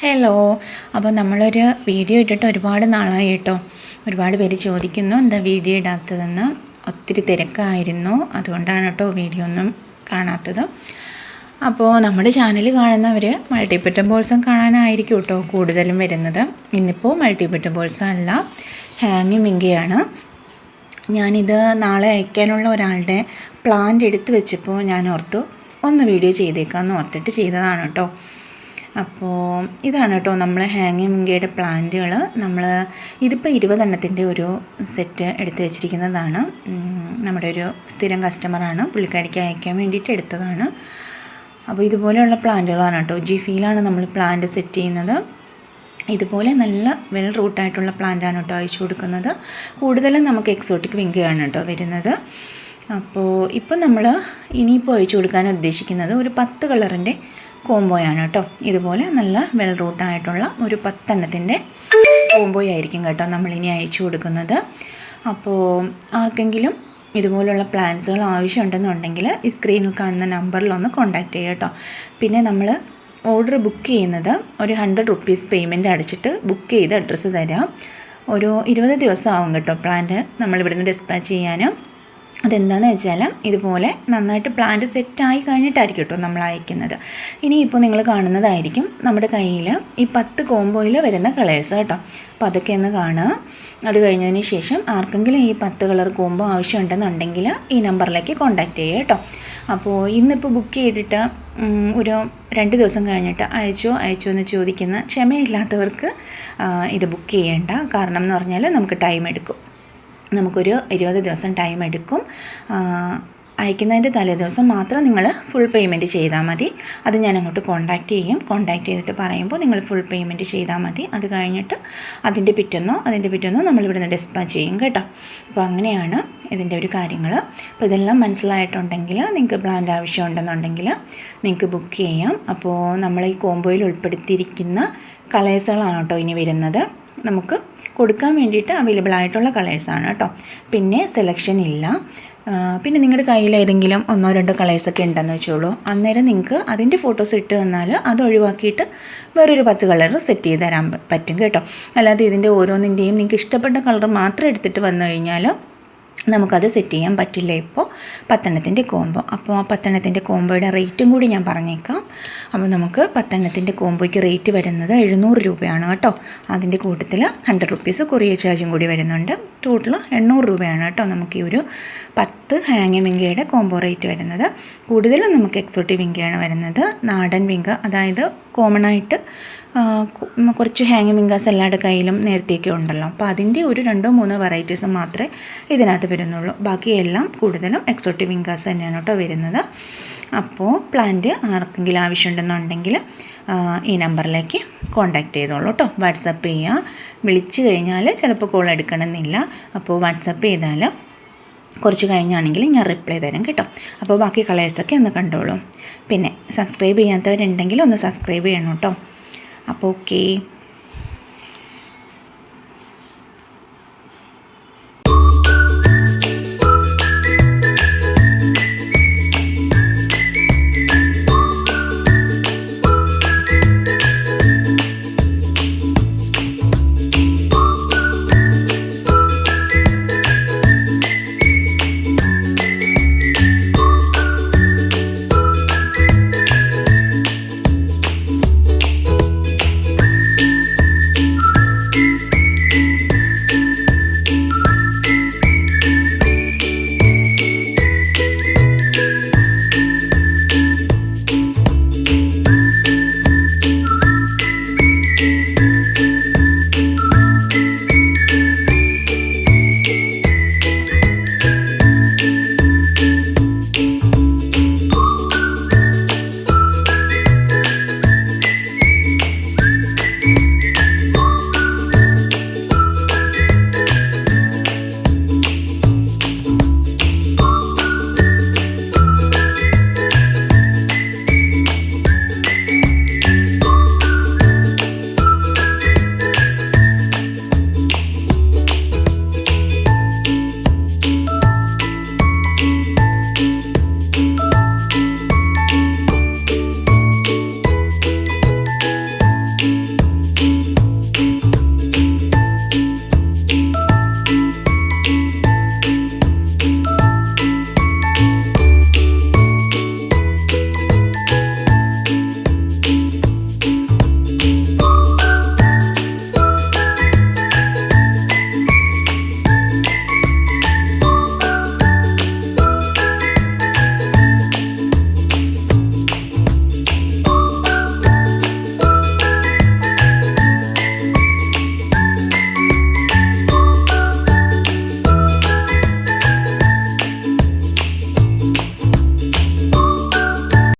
Hello. അപ്പോൾ നമ്മളൊരു video ഇട്ടിട്ട് ഒരുപാട് നാളായി കേട്ടോ. ഒരുപാട് പേര് ചോദിക്കുന്നു എന്താ വീഡിയോ ഇടാത്തതെന്ന്. ഒത്തിരി തിരക്കായിരുന്നു, അതുകൊണ്ടാണ് കേട്ടോ വീഡിയോ ഒന്നും കാണാത്തത്. അപ്പോൾ നമ്മുടെ ചാനൽ കാണുന്നവർ മൾട്ടിപ്പറ്റം ബോൾസും കാണാനായിരിക്കും കേട്ടോ കൂടുതലും വരുന്നത്. ഇന്നിപ്പോൾ മൾട്ടിപ്പറ്റം ബോൾസ് അല്ല, ഹാങ്ങി മിങ്കയാണ്. ഞാനിത് നാളെ അയക്കാനുള്ള ഒരാളുടെ പ്ലാന്റ് എടുത്ത് വെച്ചപ്പോൾ ഞാൻ ഓർത്തു ഒന്ന് വീഡിയോ ചെയ്തേക്കാമെന്ന് ഓർത്തിട്ട് ചെയ്തതാണ് കേട്ടോ. അപ്പോൾ ഇതാണ് കേട്ടോ നമ്മൾ ഹാങ്ങിങ് മിങ്കയുടെ പ്ലാന്റുകൾ. ഇതിപ്പോൾ 20 എണ്ണത്തിൻ്റെ ഒരു സെറ്റ് എടുത്ത് വെച്ചിരിക്കുന്നതാണ്. നമ്മുടെ ഒരു സ്ഥിരം കസ്റ്റമറാണ്, പുള്ളിക്കാരിക്ക് അയക്കാൻ വേണ്ടിയിട്ട് എടുത്തതാണ്. അപ്പോൾ ഇതുപോലെയുള്ള പ്ലാന്റുകളാണ് കേട്ടോ. ജിഫിയിലാണ് നമ്മൾ പ്ലാന്റ് സെറ്റ് ചെയ്യുന്നത്. ഇതുപോലെ നല്ല വെൽ റൂട്ടായിട്ടുള്ള പ്ലാന്റാണ് കേട്ടോ അയച്ചു കൊടുക്കുന്നത്. കൂടുതലും നമുക്ക് എക്സോട്ടിക് വിങ്കയാണ് കേട്ടോ വരുന്നത്. അപ്പോൾ ഇപ്പം നമ്മൾ ഇനിയിപ്പോൾ അയച്ചു കൊടുക്കാൻ ഉദ്ദേശിക്കുന്നത് ഒരു 10 കളറിൻ്റെ കോംബോയാണ് കേട്ടോ. ഇതുപോലെ നല്ല വെൽ റൂട്ടായിട്ടുള്ള ഒരു 10 എണ്ണത്തിൻ്റെ കോംബോയായിരിക്കും ആയിരിക്കും കേട്ടോ നമ്മളിനി അയച്ചു കൊടുക്കുന്നത്. അപ്പോൾ ആർക്കെങ്കിലും ഇതുപോലുള്ള പ്ലാൻസുകൾ ആവശ്യമുണ്ടെന്നുണ്ടെങ്കിൽ ഈ സ്ക്രീനിൽ കാണുന്ന നമ്പറിലൊന്ന് കോൺടാക്റ്റ് ചെയ്യുക കേട്ടോ. പിന്നെ നമ്മൾ ഓർഡർ ബുക്ക് ചെയ്യുന്നത് ഒരു 100 റുപ്പീസ് പേയ്മെൻറ്റ് അടച്ചിട്ട് ബുക്ക് ചെയ്ത് അഡ്രസ്സ് തരാം. ഒരു 20 ദിവസം ആവും കേട്ടോ പ്ലാന്റ് നമ്മളിവിടുന്ന് ഡിസ്പാച്ച് ചെയ്യാൻ. അതെന്താണെന്ന് വെച്ചാൽ ഇതുപോലെ നന്നായിട്ട് പ്ലാന്റ് സെറ്റായി കഴിഞ്ഞിട്ടായിരിക്കും കേട്ടോ നമ്മൾ അയക്കുന്നത്. ഇനിയിപ്പോൾ നിങ്ങൾ കാണുന്നതായിരിക്കും നമ്മുടെ കയ്യിൽ ഈ 10 കോംബോയിൽ വരുന്ന കളേഴ്സ് കേട്ടോ. അപ്പോൾ അതൊക്കെ ഒന്ന് കാണുക. അത് കഴിഞ്ഞതിന് ശേഷം ആർക്കെങ്കിലും ഈ 10 കളർ കോംബോ ആവശ്യമുണ്ടെന്നുണ്ടെങ്കിൽ ഈ നമ്പറിലേക്ക് കോൺടാക്റ്റ് ചെയ്യുക കേട്ടോ. അപ്പോൾ ഇന്നിപ്പോൾ ബുക്ക് ചെയ്തിട്ട് ഒരു 2 ദിവസം കഴിഞ്ഞിട്ട് അയച്ചോ എന്ന് ചോദിക്കുന്ന ക്ഷമയില്ലാത്തവർക്ക് ഇത് ബുക്ക് ചെയ്യേണ്ട. കാരണം എന്ന് പറഞ്ഞാൽ നമുക്ക് ടൈം എടുക്കും. നമുക്കൊരു 20 ദിവസം ടൈം എടുക്കും. അയക്കുന്നതിൻ്റെ തലേ ദിവസം മാത്രം നിങ്ങൾ ഫുൾ പേയ്മെൻറ്റ് ചെയ്താൽ മതി. അത് ഞാൻ അങ്ങോട്ട് കോൺടാക്റ്റ് ചെയ്യും. കോൺടാക്റ്റ് ചെയ്തിട്ട് പറയുമ്പോൾ നിങ്ങൾ ഫുൾ പേയ്മെൻറ്റ് ചെയ്താൽ മതി. അത് കഴിഞ്ഞിട്ട് അതിൻ്റെ പിറ്റേന്നോ നമ്മളിവിടുന്ന് ഡിസ്പാച്ച് ചെയ്യും കേട്ടോ. അപ്പോൾ അങ്ങനെയാണ് ഇതിൻ്റെ ഒരു കാര്യങ്ങൾ. അപ്പോൾ ഇതെല്ലാം മനസ്സിലായിട്ടുണ്ടെങ്കിൽ നിങ്ങൾക്ക് പ്ലാന്റ് ആവശ്യമുണ്ടെന്നുണ്ടെങ്കിൽ നിങ്ങൾക്ക് ബുക്ക് ചെയ്യാം. അപ്പോൾ നമ്മൾ ഈ കോംബോയിൽ ഉൾപ്പെടുത്തിയിരിക്കുന്ന കളേഴ്സുകളാണ് കേട്ടോ ഇനി വരുന്നത്. നമുക്ക് കൊടുക്കാൻ വേണ്ടിയിട്ട് അവൈലബിൾ ആയിട്ടുള്ള കളേഴ്സാണ് കേട്ടോ. പിന്നെ സെലക്ഷൻ ഇല്ല. പിന്നെ നിങ്ങളുടെ കയ്യിൽ ഏതെങ്കിലും 1-2 കളേഴ്സൊക്കെ ഉണ്ടെന്ന് വെച്ചോളൂ. അന്നേരം നിങ്ങൾക്ക് അതിൻ്റെ ഫോട്ടോസ് ഇട്ട് തന്നാൽ അത് ഒഴിവാക്കിയിട്ട് വേറൊരു 10 കളർ സെറ്റ് ചെയ്ത് തരാൻ പറ്റും കേട്ടോ. അല്ലാതെ ഇതിൻ്റെ ഓരോന്നിൻ്റെയും നിങ്ങൾക്ക് ഇഷ്ടപ്പെട്ട കളർ മാത്രം എടുത്തിട്ട് വന്നു കഴിഞ്ഞാൽ നമുക്കത് സെറ്റ് ചെയ്യാൻ പറ്റില്ല. ഇപ്പോൾ 10 എണ്ണത്തിൻ്റെ കോംബോ. അപ്പോൾ ആ 10 എണ്ണത്തിൻ്റെ കോംബോയുടെ റേറ്റും കൂടി ഞാൻ പറഞ്ഞേക്കാം. അപ്പോൾ നമുക്ക് 10 എണ്ണത്തിൻ്റെ കോംബോയ്ക്ക് റേറ്റ് വരുന്നത് 700 രൂപയാണ് കേട്ടോ. അതിൻ്റെ കൂട്ടത്തിൽ 100 റുപ്പീസ് കൊറിയർ ചാർജും കൂടി വരുന്നുണ്ട്. ടോട്ടൽ 800 രൂപയാണ് കേട്ടോ നമുക്ക് ഈ ഒരു 10 ഹാങ്ങി വിങ്കയുടെ കോംബോ റേറ്റ് വരുന്നത്. കൂടുതലും നമുക്ക് എക്സോട്ടിക് വിങ്കയാണ് വരുന്നത്. നാടൻ വിങ്ക, അതായത് കോമൺ ആയിട്ട് കുറച്ച് ഹാങ്ങി വിങ്കാസ് എല്ലാവരുടെ കയ്യിലും നേരത്തെയൊക്കെ ഉണ്ടല്ലോ. അപ്പോൾ അതിൻ്റെ ഒരു 2-3 വെറൈറ്റീസ് മാത്രമേ ഇതിനകത്ത് വരുന്നുള്ളൂ. ബാക്കിയെല്ലാം കൂടുതലും എക്സോട്ടിക് വിങ്കാസ് തന്നെയാണ് കേട്ടോ വരുന്നത്. അപ്പോൾ പ്ലാന്റ് ആർക്കെങ്കിലും ആവശ്യമുണ്ടെന്നുണ്ടെങ്കിൽ ഈ നമ്പറിലേക്ക് കോൺടാക്റ്റ് ചെയ്തോളൂ കേട്ടോ. വാട്സപ്പ് ചെയ്യുക. വിളിച്ചു കഴിഞ്ഞാൽ ചിലപ്പോൾ കോൾ എടുക്കണമെന്നില്ല. അപ്പോൾ വാട്സപ്പ് ചെയ്താൽ കുറച്ച് കഴിഞ്ഞാണെങ്കിൽ ഞാൻ റിപ്ലൈ തരാം കേട്ടോ. അപ്പോൾ ബാക്കി കളേഴ്സൊക്കെ ഒന്ന് കണ്ടോളൂ. പിന്നെ സബ്സ്ക്രൈബ് ചെയ്യാത്തവരുണ്ടെങ്കിൽ ഒന്ന് സബ്സ്ക്രൈബ് ചെയ്യണം കേട്ടോ. അപ്പോൾ ഓക്കേ.